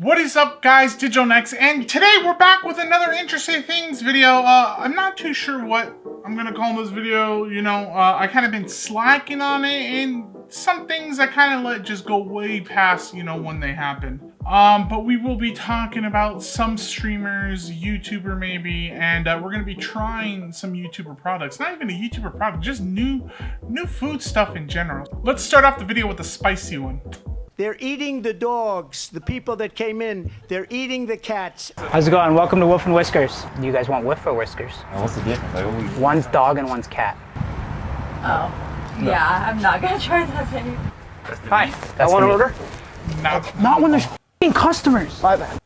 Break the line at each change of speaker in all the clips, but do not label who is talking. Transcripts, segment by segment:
What is up, guys? Digitalnex, and today we're back with another interesting things video. I'm not too sure what I'm gonna call this video. I kind of been slacking on it, and some things I kind of let just go way past, when they happen. But we will be talking about some streamers, YouTuber maybe, and we're gonna be trying some YouTuber products. Not even a YouTuber product, just new food stuff in general. Let's start off the video with a spicy one.
They're eating the dogs, the people that came in. They're eating the cats.
How's it going? Welcome to Wolf and Whiskers. Do you guys want Wolf or Whiskers?
What's the difference?
One's dog and one's cat.
Oh. Yeah, I'm not gonna try that babe.
Hi. I want to order? Not when there's f***ing customers.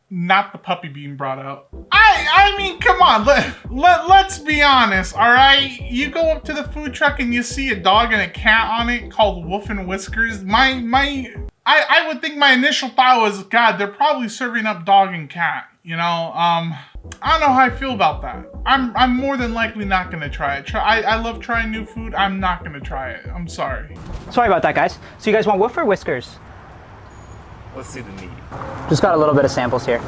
Not the puppy being brought out. I mean, come on, let's be honest, all right? You go up to the food truck and you see a dog and a cat on it called Wolf and Whiskers. I would think my initial thought was, God, they're probably serving up dog and cat, I don't know how I feel about that. I'm more than likely not gonna try it. I love trying new food. I'm not gonna try it. I'm sorry.
Sorry about that, guys. So you guys want Wolf or Whiskers?
Let's see the meat.
Just got a little bit of samples here.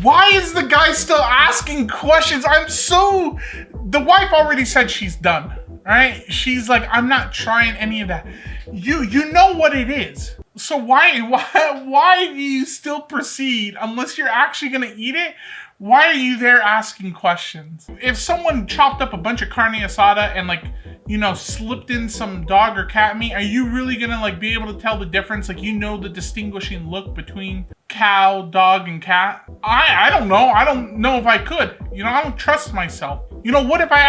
Why is the guy still asking questions? The wife already said she's done, right? She's like, I'm not trying any of that. You know what it is. So why do you still proceed unless you're actually gonna eat it? Why are you there asking questions? If someone chopped up a bunch of carne asada and slipped in some dog or cat meat, are you really gonna be able to tell the difference? the distinguishing look between cow, dog, and cat? I don't know. I don't know if I could. I don't trust myself. What if I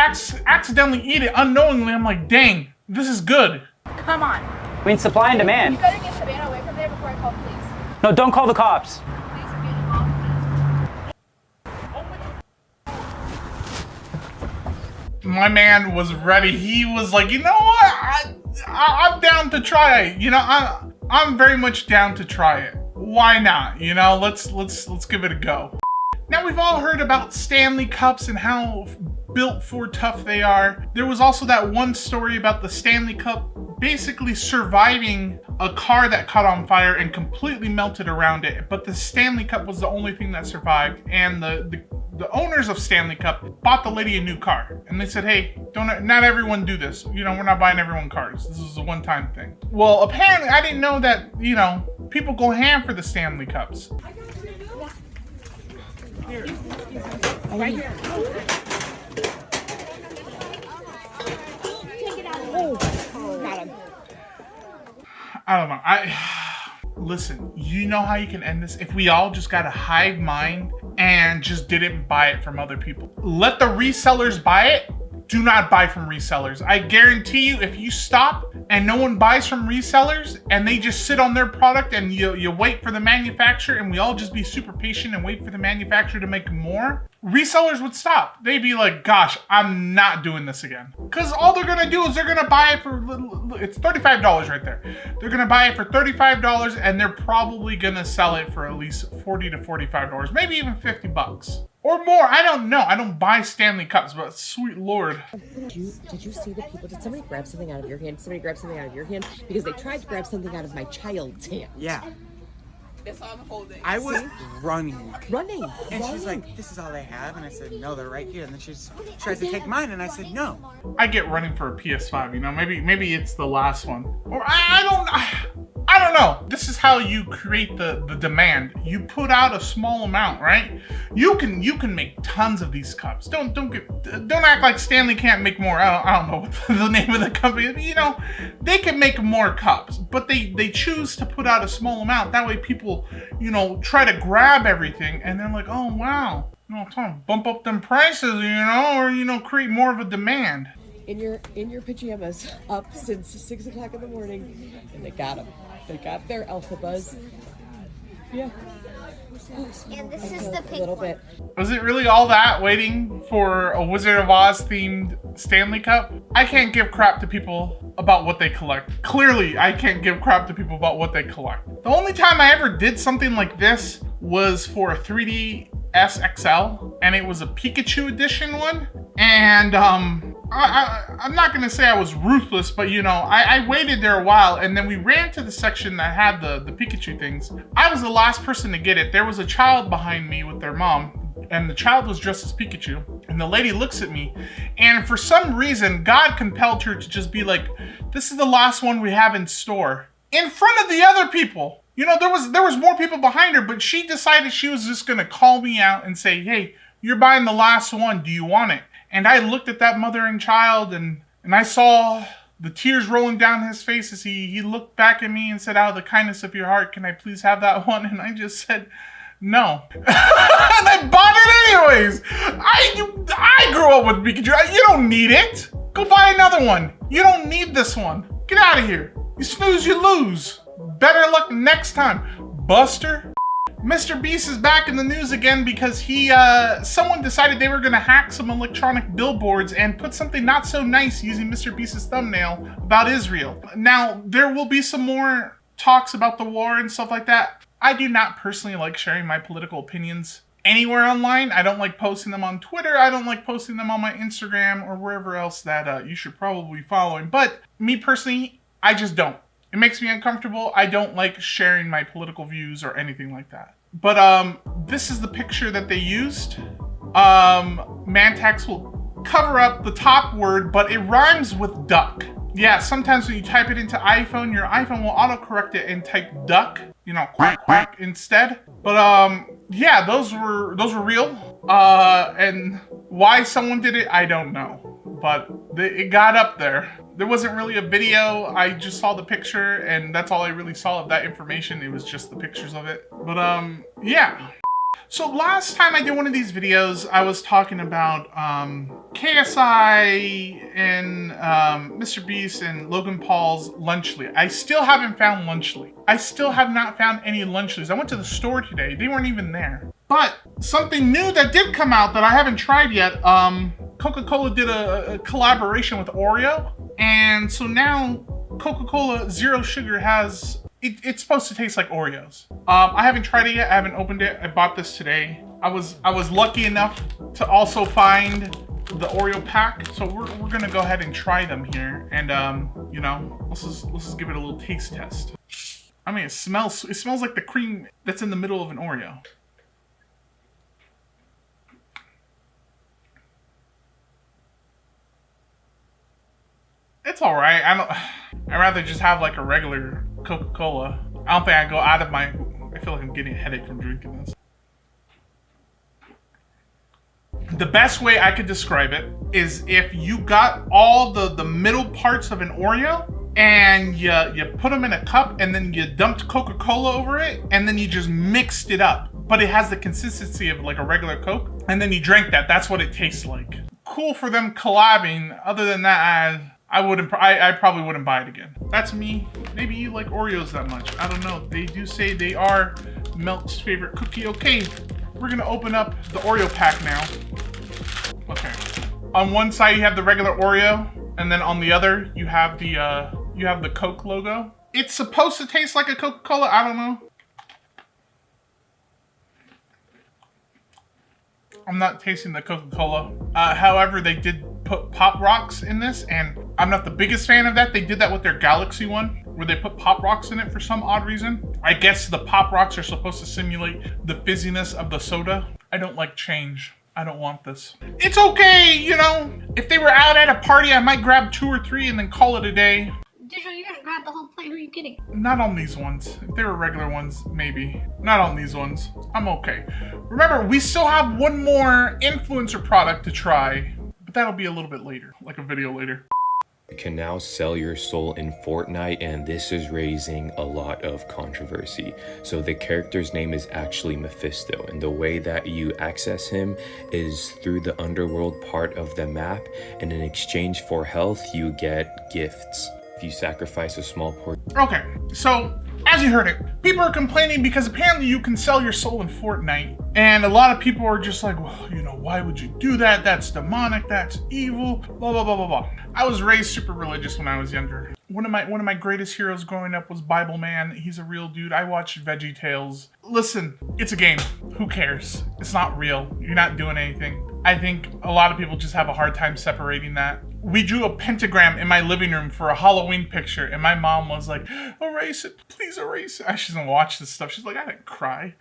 accidentally eat it unknowingly? I'm like, dang, this is good.
Come on.
I mean, supply and demand.
You better get Savannah away from there before I call police.
No, don't call the cops.
Please, I'm getting involved in this.
My man was ready. He was like, you know what? I'm down to try it. I'm very much down to try it. Why not? Let's give it a go. Now, we've all heard about Stanley Cups and how built for tough they are. There was also that one story about the Stanley Cup basically surviving a car that caught on fire and completely melted around it. But the Stanley Cup was the only thing that survived. And the owners of Stanley Cup bought the lady a new car. And they said, hey, not everyone do this. We're not buying everyone cars. This is a one-time thing. Well, apparently I didn't know that, people go ham for the Stanley Cups.
Here. Right here. Got him.
I don't know. Listen, you know how you can end this? If we all just got a hive mind and just didn't buy it from other people. Let the resellers buy it. Do not buy from resellers. I guarantee you, if you stop and no one buys from resellers and they just sit on their product and you wait for the manufacturer and we all just be super patient and wait for the manufacturer to make more, resellers would stop. They'd be like, gosh, I'm not doing this again. Because all they're gonna do is they're gonna buy it for, it's $35 right there. They're gonna buy it for $35 and they're probably gonna sell it for at least $40 to $45, maybe even 50 bucks. Or more, I don't know. I don't buy Stanley Cups, but sweet Lord.
Did you see the people? Did somebody grab something out of your hand? Did somebody grab something out of your hand? Because they tried to grab something out of my child's hand.
Yeah.
That's all I'm holding.
I was running. And she's like, this is all they have? And I said, no, they're right here. And then she tried to take mine, and I said, no.
I get running for a PS5, maybe it's the last one. Or I don't know. This is how you create the demand. You put out a small amount, right? You can make tons of these cups. Don't act like Stanley can't make more. I don't know what the name of the company is. They can make more cups, but they choose to put out a small amount. That way people, try to grab everything and they're like, oh wow, I'm trying to bump up them prices, or create more of a demand.
In your pajamas, up since 6 o'clock in the morning, and they got them. They got their Alpha Buzz. Yeah.
And this is the pink
a little
one.
bit.
Was it really all that waiting for a Wizard of Oz themed Stanley Cup? I can't give crap to people about what they collect. Clearly, I can't give crap to people about what they collect. The only time I ever did something like this was for a 3DS XL, and it was a Pikachu edition one. And I'm not gonna say I was ruthless, but you know, I waited there a while, and then we ran to the section that had the Pikachu things. I was the last person to get it. There was a child behind me with their mom, and the child was dressed as Pikachu. And the lady looks at me, and for some reason, God compelled her to just be like, "This is the last one we have in store," in front of the other people. You know, there was more people behind her, but she decided she was just gonna call me out and say, "Hey, you're buying the last one. Do you want it?" And I looked at that mother and child, and I saw the tears rolling down his face as he looked back at me and said, "Out of the kindness of your heart, can I please have that one?" And I just said, "No." And I bought it anyways. I grew up with Pikachu. You don't need it. Go buy another one. You don't need this one. Get out of here. You snooze, you lose. Better luck next time, Buster. MrBeast is back in the news again because someone decided they were gonna hack some electronic billboards and put something not so nice using MrBeast's thumbnail about Israel. Now, there will be some more talks about the war and stuff like that. I do not personally like sharing my political opinions anywhere online. I don't like posting them on Twitter. I don't like posting them on my Instagram or wherever else that you should probably be following. But me personally, I just don't. It makes me uncomfortable. I don't like sharing my political views or anything like that. But this is the picture that they used. Mantax will cover up the top word, but it rhymes with duck. Yeah, sometimes when you type it into iPhone, your iPhone will autocorrect it and type duck, you know, quack quack instead. But yeah, those were real. And why someone did it, I don't know. But it got up there. There wasn't really a video. I just saw the picture, and that's all I really saw of that information. It was just the pictures of it. But yeah. So last time I did one of these videos, I was talking about KSI and MrBeast and Logan Paul's Lunchly. I still haven't found Lunchly. I still have not found any Lunchlys. I went to the store today. They weren't even there. But something new that did come out that I haven't tried yet, Coca-Cola did a collaboration with Oreo. And so now Coca-Cola Zero Sugar has, it's supposed to taste like Oreos. I haven't tried it yet. I haven't opened it. I bought this today. I was lucky enough to also find the Oreo pack. So we're gonna go ahead and try them here. And you know, let's just give it a little taste test. I mean, it smells like the cream that's in the middle of an Oreo. It's all right. I'd rather just have like a regular Coca-Cola. I don't think I go out of my, I feel like I'm getting a headache from drinking this. The best way I could describe it is if you got all the middle parts of an Oreo and you put them in a cup and then you dumped Coca-Cola over it and then you just mixed it up. But it has the consistency of like a regular Coke. And then you drank that. That's what it tastes like. Cool for them collabing. Other than that, I probably wouldn't buy it again. That's me. Maybe you like Oreos that much. I don't know. They do say they are Melt's favorite cookie. Okay, we're gonna open up the Oreo pack now. Okay. On one side you have the regular Oreo, and then on the other you have the Coke logo. It's supposed to taste like a Coca-Cola. I don't know. I'm not tasting the Coca-Cola. However, they did put Pop Rocks in this, and I'm not the biggest fan of that. They did that with their Galaxy one, where they put Pop Rocks in it for some odd reason. I guess the Pop Rocks are supposed to simulate the fizziness of the soda. I don't like change. I don't want this. It's okay, you know. If they were out at a party, I might grab 2 or 3 and then call it a day.
Digital, you're gonna grab the whole plate. Who are you kidding?
Not on these ones. If they were regular ones, maybe. Not on these ones. I'm okay. Remember, we still have one more influencer product to try, but that'll be a little bit later, like a video later.
You can now sell your soul in Fortnite, and this is raising a lot of controversy. So the character's name is actually Mephisto, and the way that you access him is through the underworld part of the map, and in exchange for health you get gifts. If you sacrifice a small portion.
Okay, so as you heard it, people are complaining because apparently you can sell your soul in Fortnite, and a lot of people are just like, well, you know, why would you do that? That's demonic, that's evil, blah, blah, blah, blah, blah. I was raised super religious when I was younger. One of my greatest heroes growing up was Bible Man. He's a real dude. I watched VeggieTales. Listen, it's a game. Who cares? It's not real. You're not doing anything. I think a lot of people just have a hard time separating that. we drew a pentagram in my living room for a Halloween picture, and my mom was like, erase it, please erase it. She doesn't watch this stuff. She's like, I didn't cry.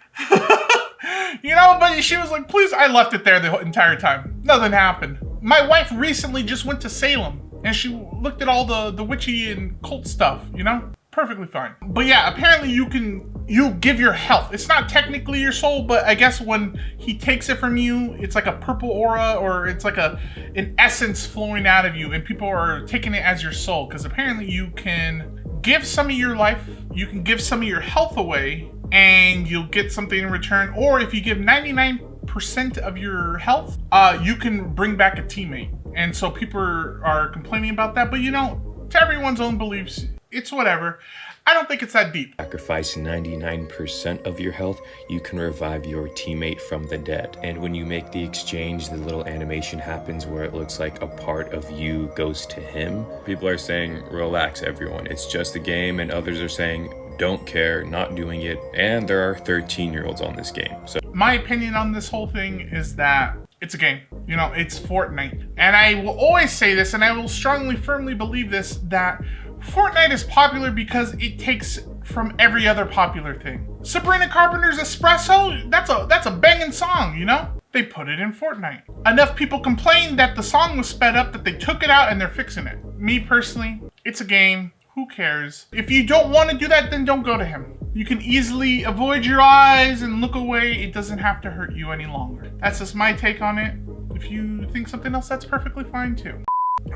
You know, but she was like, please. I left it there the entire time. Nothing happened. My wife recently just went to Salem, and she looked at all the witchy and cult stuff, you know? Perfectly fine. But yeah, apparently you give your health. It's not technically your soul, but I guess when he takes it from you, it's like a purple aura, or it's like an essence flowing out of you, and people are taking it as your soul, because apparently you can give some of your life, you can give some of your health away, and you'll get something in return. Or if you give 99% of your health, you can bring back a teammate. And so people are complaining about that, but you know, to everyone's own beliefs, it's whatever. I don't think it's that deep.
Sacrifice 99% of your health, you can revive your teammate from the dead. And when you make the exchange, the little animation happens where it looks like a part of you goes to him. People are saying, relax everyone, it's just a game, and others are saying, don't care, not doing it, and there are 13-year-olds on this game. So
my opinion on this whole thing is that it's a game. You know, it's Fortnite. And I will always say this, and I will strongly, firmly believe this, that Fortnite is popular because it takes from every other popular thing. Sabrina Carpenter's Espresso, that's a banging song, you know? They put it in Fortnite. Enough people complained that the song was sped up that they took it out and they're fixing it. Me personally, it's a game. Who cares? If you don't want to do that, then don't go to him. You can easily avoid your eyes and look away. It doesn't have to hurt you any longer. That's just my take on it. If you think something else, that's perfectly fine too.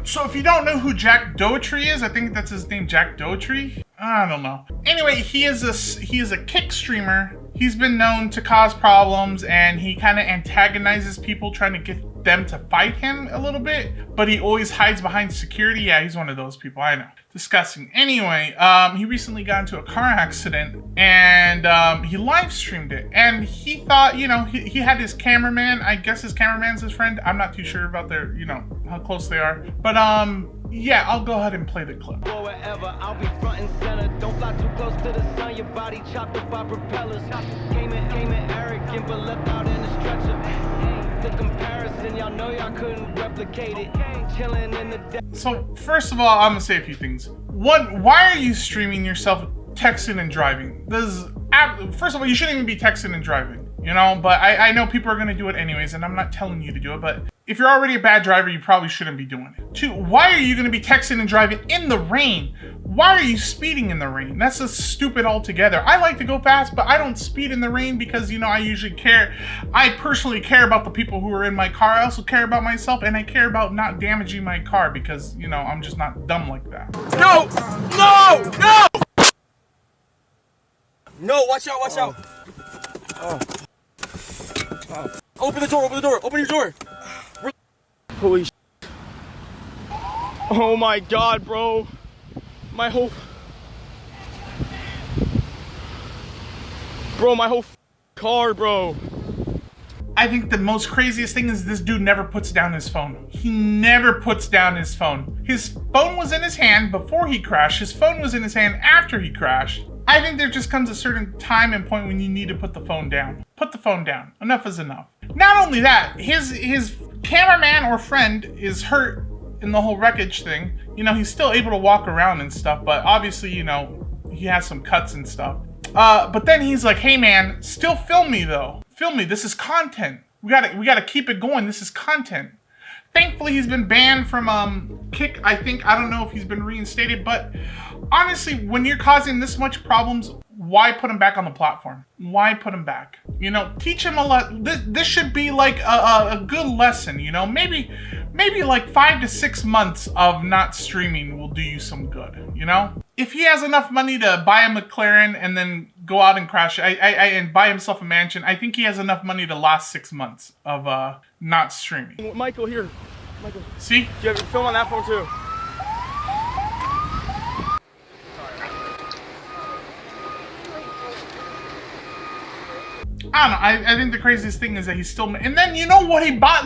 So if you don't know who JackDoTre is, I think that's his name, JackDoTre. I don't know. Anyway, he is a kick streamer. He's been known to cause problems, and he kind of antagonizes people trying to get them to fight him a little bit, but he always hides behind security. Yeah, he's one of those people, I know. Disgusting. Anyway, he recently got into a car accident, and he live streamed it, and he thought, you know, he had his cameraman. I guess his cameraman's his friend. I'm not too sure about their, you know, how close they are, but yeah, I'll go ahead and play the clip.
I'll be front and center. Don't fly too close to the sun. Your body chopped up by propellers. Came in arrogant, but left out in the stretcher. The comparison, y'all know y'all couldn't replicate it. Chilling in the
So first of all, I'm gonna say a few things. One, why are you streaming yourself texting and driving? First of all, you shouldn't even be texting and driving, you know, but I know people are gonna do it anyways, and I'm not telling you to do it, but if you're already a bad driver, you probably shouldn't be doing it. Two, why are you gonna be texting and driving in the rain? Why are you speeding in the rain? That's just stupid altogether. I like to go fast, but I don't speed in the rain because, you know, I personally care about the people who are in my car. I also care about myself, and I care about not damaging my car because, you know, I'm just not dumb like that.
No! No! No! No, watch out, watch out. Open the door, open your door. Holy sh**. Oh my god, bro. My whole car, bro.
I think the most craziest thing is this dude never puts down his phone. He never puts down his phone. His phone was in his hand before he crashed. His phone was in his hand after he crashed. I think there just comes a certain time and point when you need to put the phone down. Put the phone down. Enough is enough. Not only that, his cameraman or friend is hurt in the whole wreckage thing. You know, he's still able to walk around and stuff, but obviously, you know, he has some cuts and stuff. But then he's like, hey man, still film me though. Film me, this is content. We gotta keep it going, this is content. Thankfully, he's been banned from Kick, I think. I don't know if he's been reinstated, but honestly, when you're causing this much problems, why put him back on the platform? Why put him back? You know, teach him a lot. This should be like a good lesson, you know? Maybe like 5 to 6 months of not streaming will do you some good, you know? If he has enough money to buy a McLaren and then go out and crash and buy himself a mansion, I think he has enough money to last 6 months of not streaming.
Michael, here. Michael.
See?
Do you have your film on that phone too?
I don't know. I think the craziest thing is that he's still... And then you know what he bought?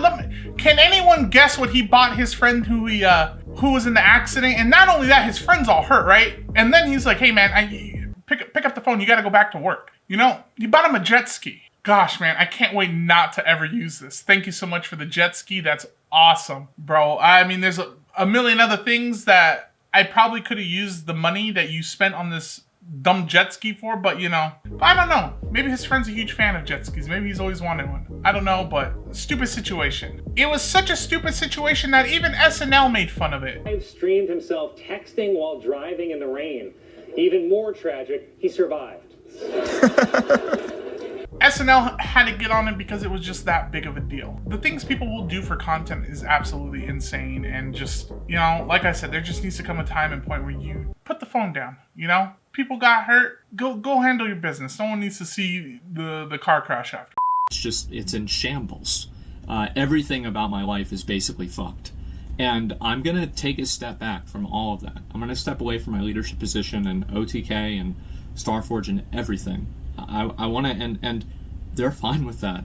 Can anyone guess what he bought his friend who was in the accident? And not only that, his friend's all hurt, right? And then he's like, hey man, pick up the phone. You got to go back to work. You know, he bought him a jet ski. Gosh, man, I can't wait not to ever use this. Thank you so much for the jet ski. That's awesome, bro. I mean, there's a million other things that I probably could have used the money that you spent on this dumb jet ski for, but you know, I don't know. Maybe his friend's a huge fan of jet skis. Maybe he's always wanted one. I don't know, but stupid situation. It was such a stupid situation that even SNL made fun of it.
He streamed himself texting while driving in the rain. Even more tragic, he survived.
SNL had to get on it because it was just that big of a deal. The things people will do for content is absolutely insane, and just, you know, like I said, there just needs to come a time and point where you put the phone down, you know? People got hurt, go handle your business. No one needs to see the car crash after.
It's in shambles. Everything about my life is basically fucked. And I'm gonna take a step back from all of that. I'm gonna step away from my leadership position and OTK and Starforge and everything. I want to, and they're fine with that.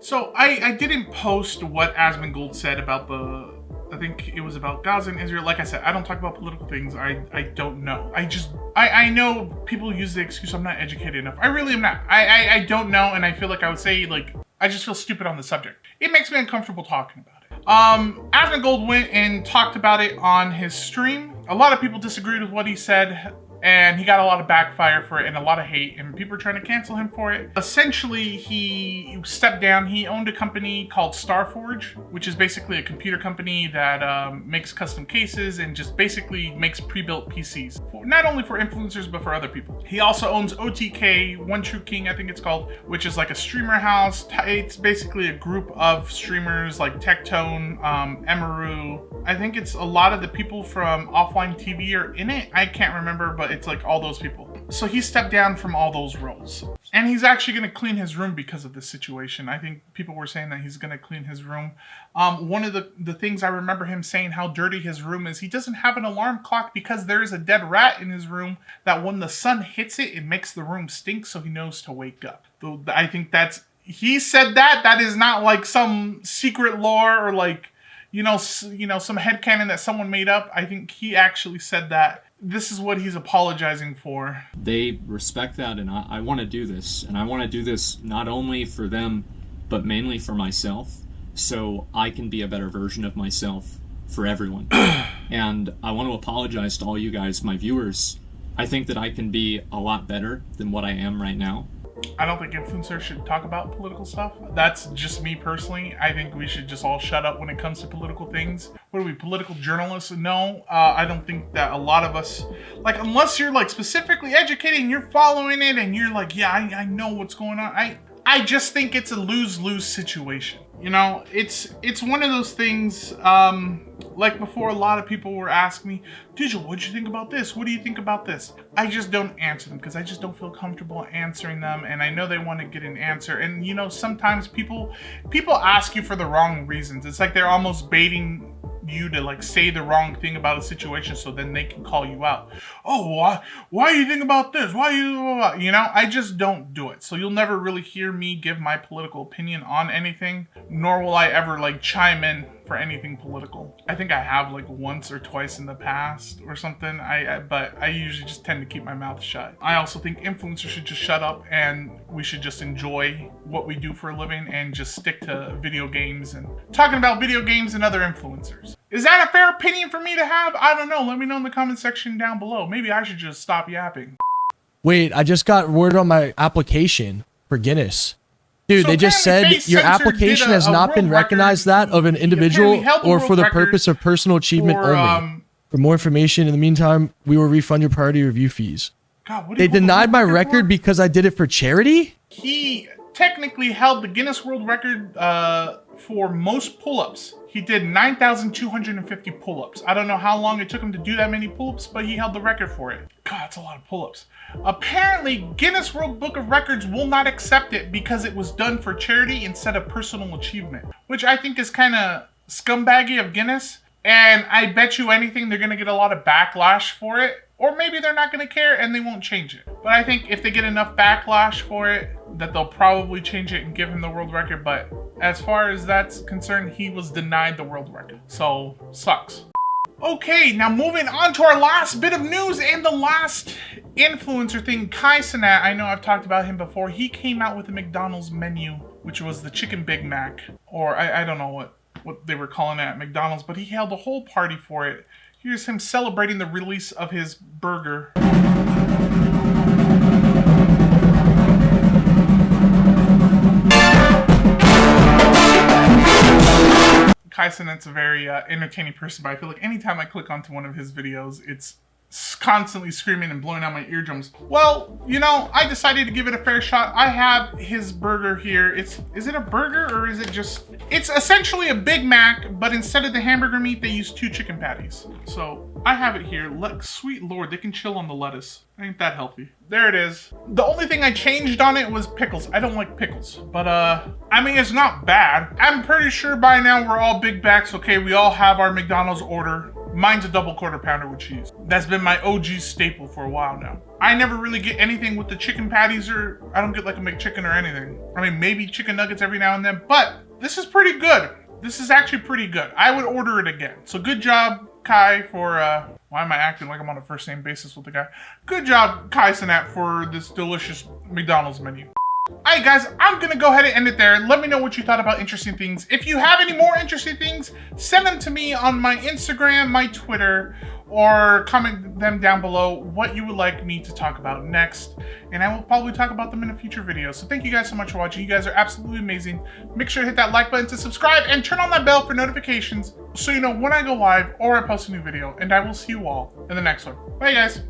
So I didn't post what Asmongold said about I think it was about Gaza and Israel. Like I said, I don't talk about political things. I don't know. I know people use the excuse I'm not educated enough. I really am not. I don't know, and I feel like I would say, like, I just feel stupid on the subject. It makes me uncomfortable talking about it. Asmongold went and talked about it on his stream. A lot of people disagreed with what he said, and he got a lot of backfire for it and a lot of hate, and people are trying to cancel him for it. Essentially, he stepped down. He owned a company called Starforge, which is basically a computer company that makes custom cases and just basically makes pre-built PCs, not only for influencers, but for other people. He also owns OTK, One True King, I think it's called, which is like a streamer house. It's basically a group of streamers like Tectone, Emaru. I think it's a lot of the people from Offline TV are in it. I can't remember, but it's like all those people. So he stepped down from all those roles. And he's actually going to clean his room because of this situation. I think people were saying that he's going to clean his room. One of the things I remember him saying how dirty his room is, he doesn't have an alarm clock because there is a dead rat in his room that when the sun hits it, it makes the room stink, so he knows to wake up. Though I think he said that is not like some secret lore or like, you know, some headcanon that someone made up. I think he actually said that. This is what he's apologizing for.
They respect that, and I want to do this. And I want to do this not only for them, but mainly for myself, so I can be a better version of myself for everyone. And I want to apologize to all you guys, my viewers. I think that I can be a lot better than what I am right now.
I don't think influencers should talk about political stuff. That's just me personally. I think we should just all shut up when it comes to political things. What are we, political journalists? No, I don't think that a lot of us, like, unless you're like specifically educated and you're following it and you're like, yeah, I know what's going on. I just think it's a lose-lose situation. You know, it's one of those things, like before, a lot of people were asking me, Digital, what'd you think about this? What do you think about this? I just don't answer them because I just don't feel comfortable answering them, and I know they want to get an answer. And you know, sometimes people ask you for the wrong reasons. It's like they're almost baiting you to like say the wrong thing about a situation so then they can call you out. Oh, why do you think about this? You know, I just don't do it. So you'll never really hear me give my political opinion on anything, nor will I ever like chime in for anything political. I think I have like once or twice in the past or something, but I usually just tend to keep my mouth shut. I also think influencers should just shut up and we should just enjoy what we do for a living and just stick to video games and talking about video games and other influencers. Is that a fair opinion for me to have? I don't know. Let me know in the comment section down below. Maybe I should just stop yapping.
Wait, I just got word on my application for Guinness. Dude, so they just said your application has not been recognized that of an individual or for the purpose of personal achievement only. For more information, in the meantime, we will refund your priority review fees.
God,
they denied my record because I did it for charity?
He technically held the Guinness World Record for most pull-ups. He did 9,250 pull-ups. I don't know how long it took him to do that many pull-ups, but he held the record for it. God, that's a lot of pull-ups. Apparently, Guinness World Book of Records will not accept it because it was done for charity instead of personal achievement, which I think is kind of scumbaggy of Guinness. And I bet you anything they're going to get a lot of backlash for it. Or maybe they're not going to care and they won't change it. But I think if they get enough backlash for it, that they'll probably change it and give him the world record. But as far as that's concerned, he was denied the world record. So, sucks. Okay, now moving on to our last bit of news and the last influencer thing. Kaisen, I know I've talked about him before. He came out with a McDonald's menu, which was the Chicken Big Mac. Or I don't know what what they were calling it at McDonald's, but he held a whole party for it. Here's him celebrating the release of his burger. Kaisen, a very entertaining person, but I feel like anytime I click onto one of his videos, it's constantly screaming and blowing out my eardrums. Well, you know, I decided to give it a fair shot. I have his burger here. Is it a burger or is it just... It's essentially a Big Mac, but instead of the hamburger meat, they use 2 chicken patties. So I have it here. Sweet Lord, they can chill on the lettuce. Ain't that healthy? There it is. The only thing I changed on it was pickles. I don't like pickles, but I mean, it's not bad. I'm pretty sure by now we're all big backs, okay? We all have our McDonald's order. Mine's a double quarter pounder with cheese. That's been my OG staple for a while now. I never really get anything with the chicken patties, or I don't get like a McChicken or anything. I mean, maybe chicken nuggets every now and then, but this is pretty good. This is actually pretty good. I would order it again. So good job, Kai, for, why am I acting like I'm on a first name basis with the guy? Good job, Kaisen, for this delicious McDonald's menu. Alright guys, I'm gonna go ahead and end it there. Let me know what you thought about interesting things. If you have any more interesting things, send them to me on my Instagram, my Twitter, or comment them down below what you would like me to talk about next. And I will probably talk about them in a future video. So thank you guys so much for watching. You guys are absolutely amazing. Make sure to hit that like button to subscribe and turn on that bell for notifications so you know when I go live or I post a new video. And I will see you all in the next one. Bye guys.